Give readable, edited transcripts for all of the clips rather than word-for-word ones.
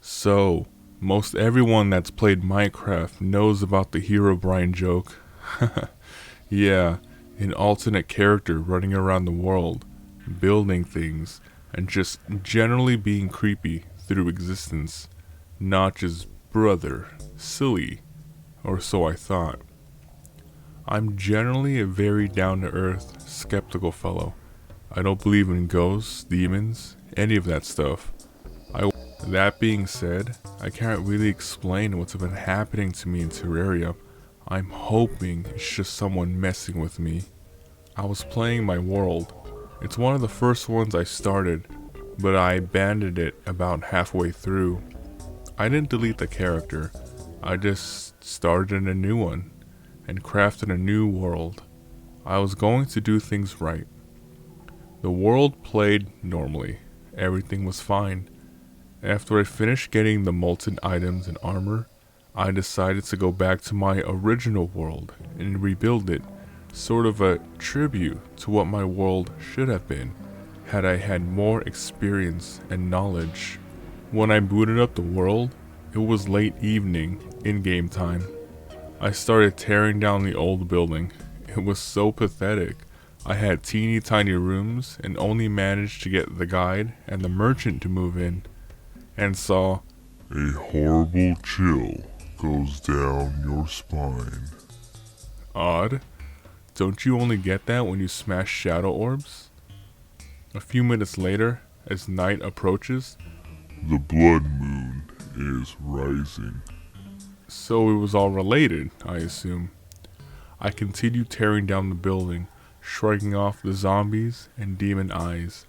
So, most everyone that's played Minecraft knows about the Herobrine joke. Yeah, an alternate character running around the world, building things, and just generally being creepy through existence. Not just brother, silly, or so I thought. I'm generally a very down-to-earth, skeptical fellow. I don't believe in ghosts, demons, any of that stuff. That being said, I can't really explain what's been happening to me in Terraria. I'm hoping it's just someone messing with me. I was playing my world. It's one of the first ones I started, but I abandoned it about halfway through. I didn't delete the character, I just started a new one, and crafted a new world. I was going to do things right. The world played normally. Everything was fine. After I finished getting the molten items and armor, I decided to go back to my original world and rebuild it, sort of a tribute to what my world should have been, had I had more experience and knowledge. When I booted up the world, it was late evening, in-game time. I started tearing down the old building. It was so pathetic. I had teeny tiny rooms and only managed to get the guide and the merchant to move in. And saw a horrible chill goes down your spine. Odd. Don't you only get that when you smash shadow orbs? A few minutes later, as night approaches, the blood moon is rising. So it was all related, I assume. I continued tearing down the building, shrugging off the zombies and demon eyes.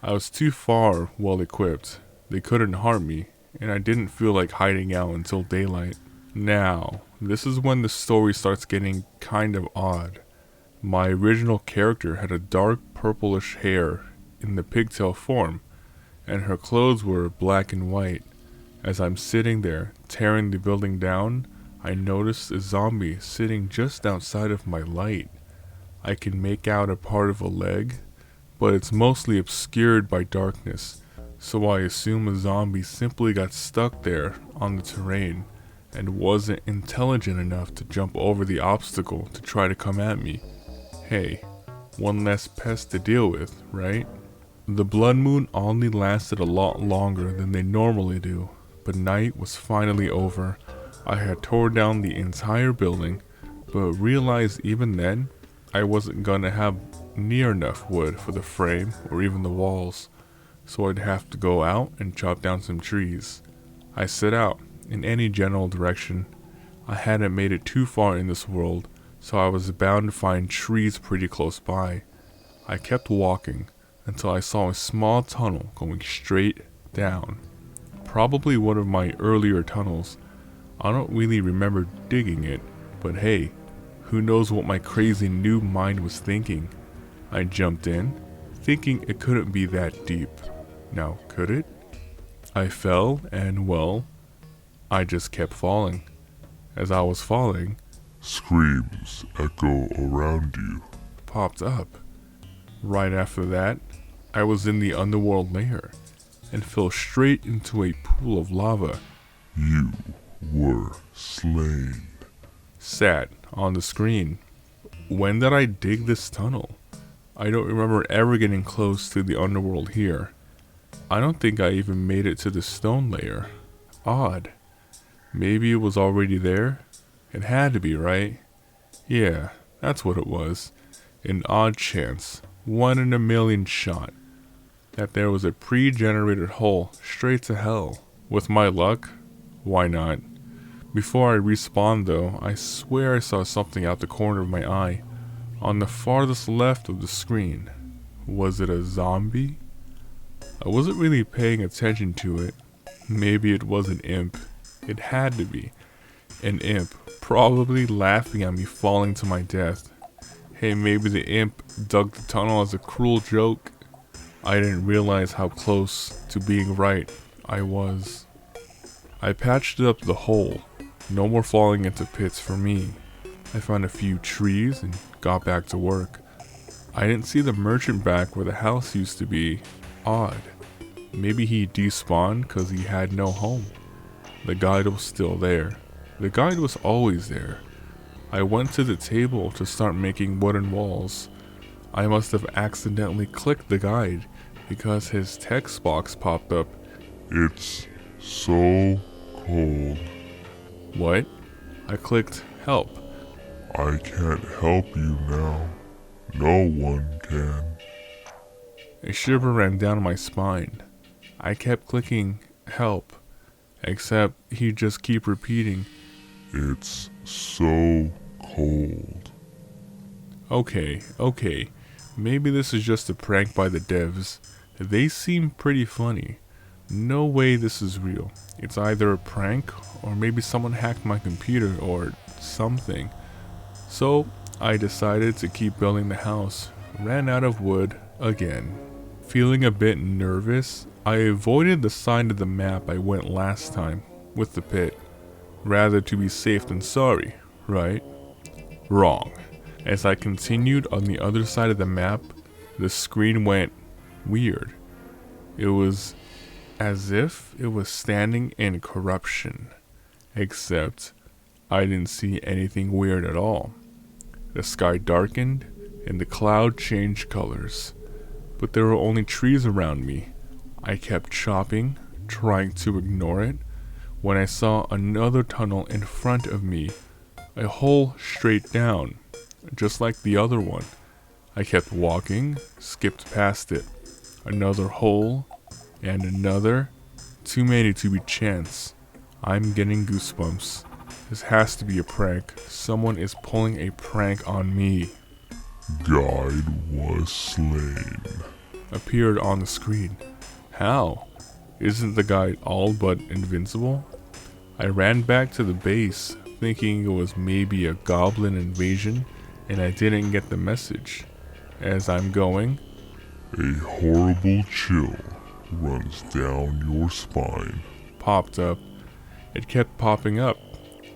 I was too far well equipped. They couldn't harm me, and I didn't feel like hiding out until daylight. Now, this is when the story starts getting kind of odd. My original character had a dark purplish hair in the pigtail form, and her clothes were black and white. As I'm sitting there, tearing the building down, I noticed a zombie sitting just outside of my light. I can make out a part of a leg, but it's mostly obscured by darkness. So I assume a zombie simply got stuck there on the terrain and wasn't intelligent enough to jump over the obstacle to try to come at me. Hey, one less pest to deal with, right? The blood moon only lasted a lot longer than they normally do, but night was finally over. I had torn down the entire building, but realized even then I wasn't gonna have near enough wood for the frame or even the walls. So I'd have to go out and chop down some trees. I set out in any general direction. I hadn't made it too far in this world, so I was bound to find trees pretty close by. I kept walking until I saw a small tunnel going straight down. Probably one of my earlier tunnels. I don't really remember digging it, but hey, who knows what my crazy new mind was thinking. I jumped in, thinking it couldn't be that deep. Now, could it? I fell, and well, I just kept falling. As I was falling, screams echo around you. Popped up. Right after that, I was in the underworld layer, and fell straight into a pool of lava. You were slain. Sat on the screen. When did I dig this tunnel? I don't remember ever getting close to the underworld here. I don't think I even made it to the stone layer. Odd. Maybe it was already there? It had to be, right? Yeah, that's what it was. An odd chance, 1 in a million shot, that there was a pre-generated hole straight to hell. With my luck, why not? Before I respawned though, I swear I saw something out the corner of my eye. On the farthest left of the screen. Was it a zombie? I wasn't really paying attention to it. Maybe it was an imp. It had to be. An imp, probably laughing at me falling to my death. Hey, maybe the imp dug the tunnel as a cruel joke. I didn't realize how close to being right I was. I patched up the hole. No more falling into pits for me. I found a few trees and got back to work. I didn't see the merchant back where the house used to be. Odd. Maybe he despawned because he had no home. The guide was still there. The guide was always there. I went to the table to start making wooden walls. I must have accidentally clicked the guide because his text box popped up. It's so cold. What? I clicked help. I can't help you now. No one can. A shiver ran down my spine. I kept clicking help, except he'd just keep repeating, It's so cold. Okay. Maybe this is just a prank by the devs. They seem pretty funny. No way this is real. It's either a prank, or maybe someone hacked my computer, or something. So, I decided to keep building the house. Ran out of wood again. Feeling a bit nervous, I avoided the side of the map I went last time, with the pit. Rather to be safe than sorry, right? Wrong. As I continued on the other side of the map, the screen went weird. It was as if it was standing in corruption. Except, I didn't see anything weird at all. The sky darkened, and the cloud changed colors. But there were only trees around me. I kept chopping, trying to ignore it, when I saw another tunnel in front of me. A hole straight down, just like the other one. I kept walking, skipped past it. Another hole, and another. Too many to be chance. I'm getting goosebumps. This has to be a prank. Someone is pulling a prank on me. Guide was slain. Appeared on the screen. How? Isn't the guide all but invincible? I ran back to the base, thinking it was maybe a goblin invasion, and I didn't get the message. As I'm going, A horrible chill runs down your spine. popped up. It kept popping up,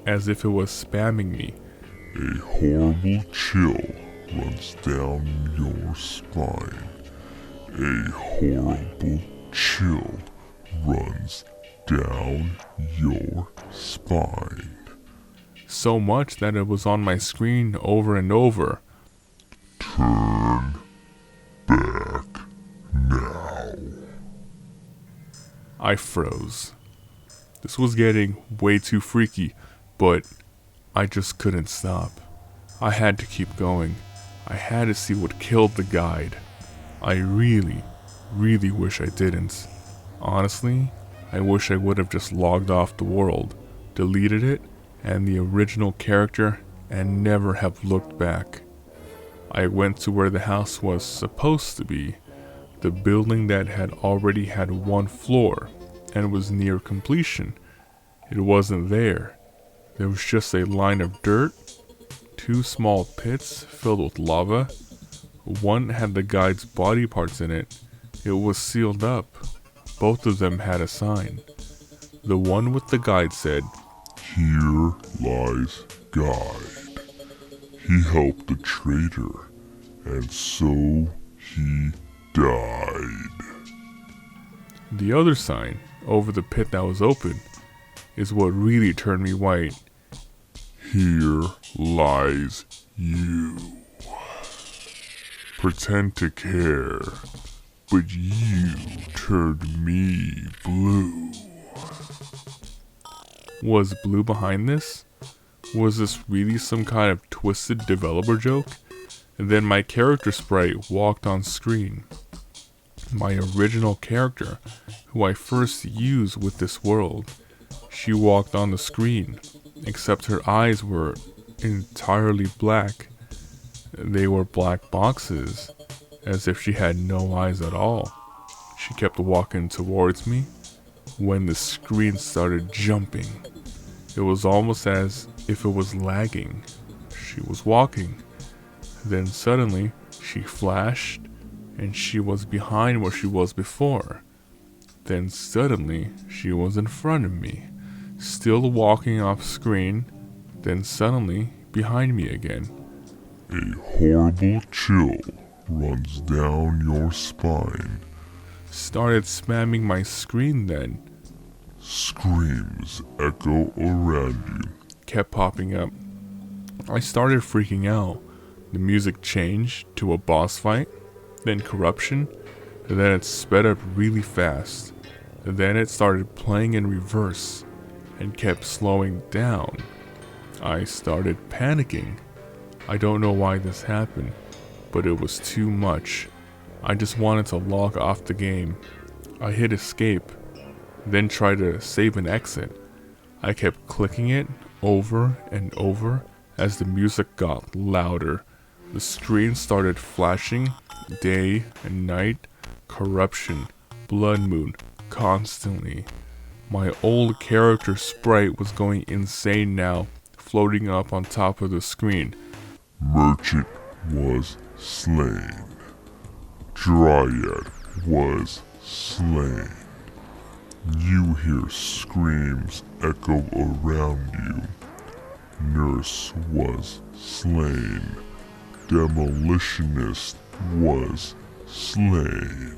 as if it was spamming me. A horrible chill runs down your spine. A horrible chill runs down your spine. So much that it was on my screen over and over. Turn back now. I froze. This was getting way too freaky, but I just couldn't stop. I had to keep going. I had to see what killed the guide. I really wish I didn't. Honestly, I wish I would have just logged off the world, deleted it, and the original character, and never have looked back. I went to where the house was supposed to be, the building that had already had one floor, and was near completion. It wasn't there. There was just a line of dirt, two small pits filled with lava. One had the guide's body parts in it. It was sealed up. Both of them had a sign. The one with the guide said, Here lies Guide. He helped the traitor, and so he died. The other sign, over the pit that was open, is what really turned me white. Here lies you. Pretend to care, but you turned me blue. Was blue behind this? Was this really some kind of twisted developer joke? And then my character sprite walked on screen. My original character, who I first used with this world. She walked on the screen, except her eyes were entirely black. They were black boxes, as if she had no eyes at all. She kept walking towards me when the screen started jumping. It was almost as if it was lagging. She was walking. Then suddenly, she flashed, and she was behind where she was before. Then suddenly, she was in front of me, still walking off screen, then suddenly, behind me again. A horrible chill runs down your spine. started spamming my screen then. Screams echo around you. Kept popping up. I started freaking out. The music changed to a boss fight, then corruption, and then it sped up really fast. And then it started playing in reverse and kept slowing down. I started panicking. I don't know why this happened, but it was too much. I just wanted to log off the game. I hit escape, then tried to save and exit. I kept clicking it over and over as the music got louder. The screen started flashing, day and night, corruption, blood moon, constantly. My old character sprite was going insane now, floating up on top of the screen. Merchant was slain. Dryad was slain. You hear screams echo around you. Nurse was slain. Demolitionist was slain.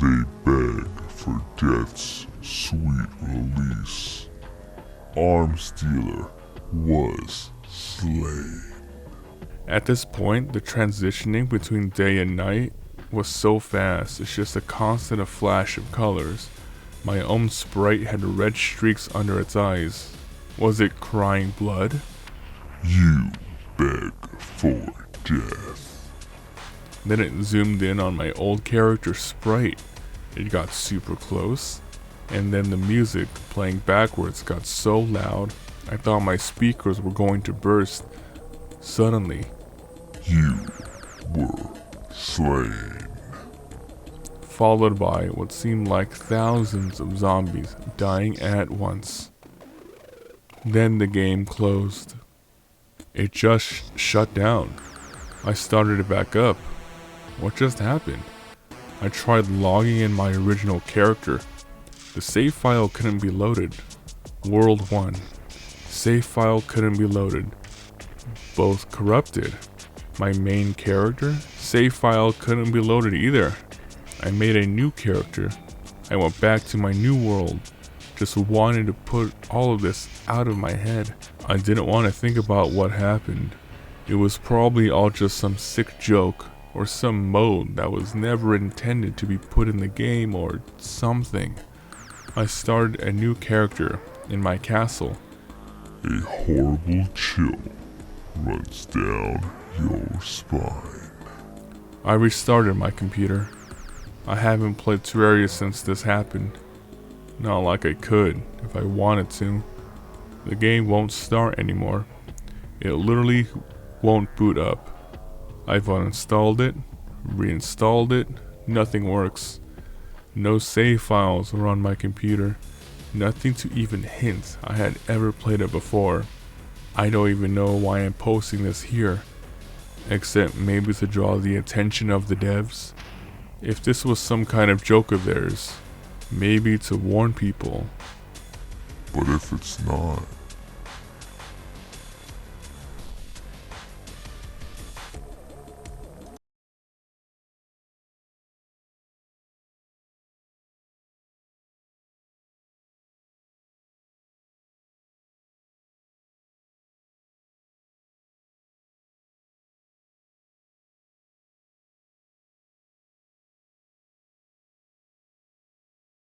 They beg for death's sweet release. Arms dealer was slain. At this point, the transitioning between day and night was so fast, it's just a constant flash of colors. My own sprite had red streaks under its eyes. Was it crying blood? You beg for death. Then it zoomed in on my old character sprite. It got super close, and then the music playing backwards got so loud, I thought my speakers were going to burst. Suddenly, you were slain. Followed by what seemed like thousands of zombies dying at once. Then the game closed. It just shut down. I started it back up. What just happened? I tried logging in my original character. The save file couldn't be loaded. World 1. Save file couldn't be loaded. Both corrupted. My main character, save file couldn't be loaded either. I made a new character. I went back to my new world. Just wanted to put all of this out of my head. I didn't want to think about what happened. It was probably all just some sick joke or some mode that was never intended to be put in the game or something. I started a new character in my castle. A horrible chill runs down your spine. I restarted my computer. I haven't played Terraria since this happened. Not like I could if I wanted to. The game won't start anymore. It literally won't boot up. I've uninstalled it, reinstalled it, nothing works. No save files are on my computer. Nothing to even hint I had ever played it before. I don't even know why I'm posting this here, except maybe to draw the attention of the devs. If this was some kind of joke of theirs, maybe to warn people. But if it's not,